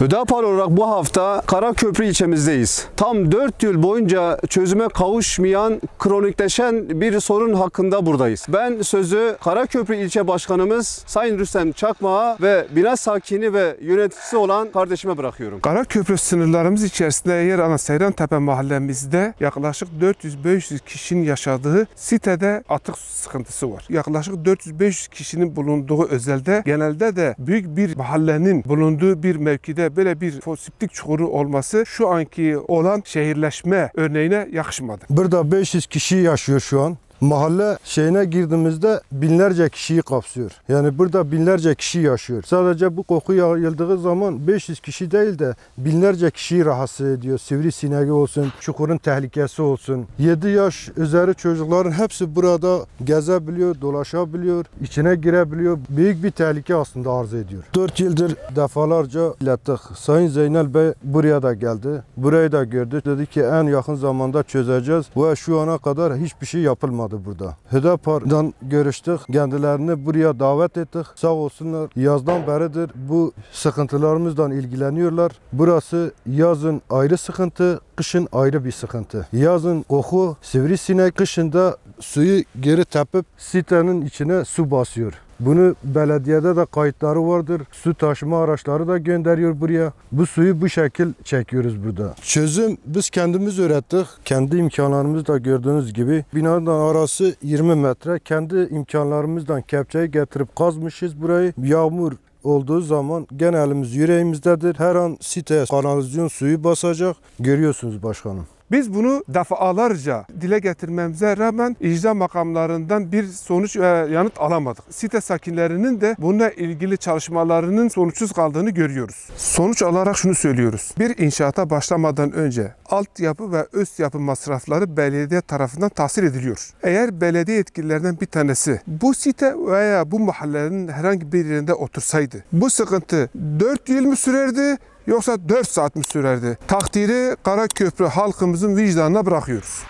Hüdapar olarak bu hafta Karaköprü ilçemizdeyiz. Tam 4 yıl boyunca çözüme kavuşmayan, kronikleşen bir sorun hakkında buradayız. Ben sözü Karaköprü ilçe başkanımız Sayın Rüstem Çakmak'a ve bina sakini ve yöneticisi olan kardeşime bırakıyorum. Karaköprü sınırlarımız içerisinde yer alan Seyrantepe mahallemizde yaklaşık 400-500 kişinin yaşadığı sitede atık sıkıntısı var. Yaklaşık 400-500 kişinin bulunduğu özelde genelde de büyük bir mahallenin bulunduğu bir mevkide böyle bir fosiplik çukuru olması şu anki olan şehirleşme örneğine yakışmadı. Burada 500 kişi yaşıyor şu an. Mahalle şeyine girdiğimizde binlerce kişiyi kapsıyor. Yani burada binlerce kişi yaşıyor. Sadece bu koku yayıldığı zaman 500 kişi değil de binlerce kişiyi rahatsız ediyor. Sivrisineği olsun, çukurun tehlikesi olsun. 7 yaş üzeri çocukların hepsi burada gezebiliyor, dolaşabiliyor, içine girebiliyor. Büyük bir tehlike aslında arz ediyor. 4 yıldır defalarca ilettik. Sayın Zeynel Bey buraya da geldi. Burayı da gördü. Dedi ki en yakın zamanda çözeceğiz ve şu ana kadar hiçbir şey yapılmadı burada. Hüdapar'dan görüştük. Kendilerini buraya davet ettik. Sağ olsunlar. Yazdan beridir bu sıkıntılarımızdan ilgileniyorlar. Burası yazın ayrı sıkıntı, kışın ayrı bir sıkıntı. Yazın koku, sivrisinek, kışında suyu geri tepip sitenin içine su basıyor. Bunu belediyede de kayıtları vardır. Su taşıma araçları da gönderiyor buraya. Bu suyu bu şekil çekiyoruz burada. Çözüm biz kendimiz ürettik. Kendi imkanlarımızla gördüğünüz gibi. Binanın arası 20 metre. Kendi imkanlarımızdan kepçeyi getirip kazmışız burayı. Yağmur olduğu zaman gene elimiz yüreğimizdedir. Her an siteye kanalizasyon suyu basacak. Görüyorsunuz başkanım. Biz bunu defalarca dile getirmemize rağmen icra makamlarından bir sonuç ve yanıt alamadık. Site sakinlerinin de bununla ilgili çalışmalarının sonuçsuz kaldığını görüyoruz. Sonuç alarak şunu söylüyoruz. Bir inşaata başlamadan önce altyapı ve üst yapı masrafları belediye tarafından tahsil ediliyor. Eğer belediye yetkililerinden bir tanesi bu site veya bu mahallenin herhangi bir yerinde otursaydı bu sıkıntı 4 yıl mı sürerdi? Yoksa 4 saat mi sürerdi? Takdiri Karaköprü halkımızın vicdanına bırakıyoruz.